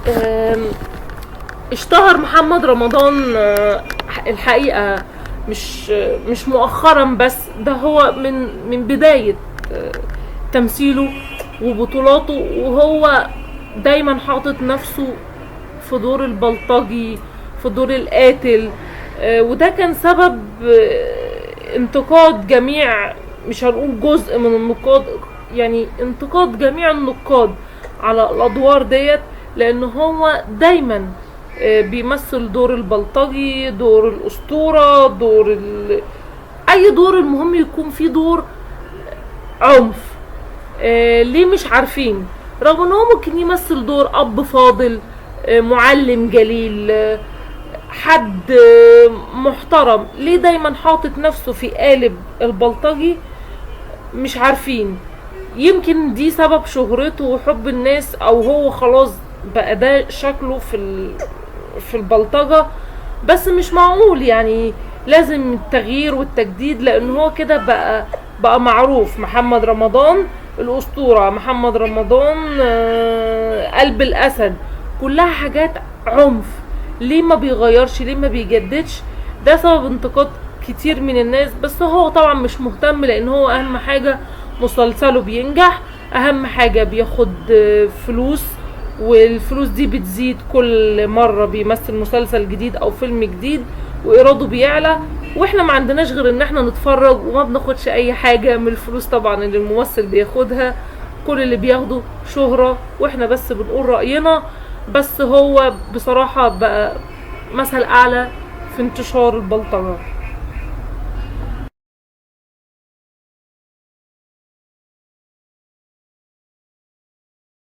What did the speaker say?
آم، اشتهر محمد رمضان الحقيقة مش مؤخرا بس، ده هو من بداية آه، تمثيله وبطولاته، وهو دايما حاطط نفسه في دور البلطجي، في دور القاتل. وده كان سبب انتقاد جميع، مش هنقول جزء من النقاد، يعني انتقاد جميع النقاد على الادوار ديت، لان هو دايما بيمثل دور البلطجي، دور الاسطورة، اي دور المهم يكون فيه دور عنف. ليه مش عارفين، رغم ان هو ممكن يمثل دور اب فاضل، معلم جليل، حد محترم، ليه دايما حاطط نفسه في قالب البلطجي؟ مش عارفين. يمكن دي سبب شهرته وحب الناس، او هو خلاص بقى ده شكله في البلطجة. بس مش معقول، يعني لازم التغيير والتجديد، لان هو كده بقى معروف. محمد رمضان الاسطورة، محمد رمضان قلب الاسد، كلها حاجات عنف. ليه ما بيغيرش؟ ليه ما بيجددش؟ ده سبب انتقاد كتير من الناس. بس هو طبعا مش مهتم، لان هو اهم حاجة مسلسله بينجح، اهم حاجة بياخد فلوس، والفلوس دي بتزيد كل مرة بيمثل مسلسل جديد او فيلم جديد، وايراده بيعلى. واحنا ما عندناش غير ان احنا نتفرج، وما بناخدش اي حاجة من الفلوس طبعا اللي الممثل بياخدها. كل اللي بياخده شهرة، واحنا بس بنقول رأينا. بس هو بصراحة بقى مثل اعلى في انتشار البلطجة.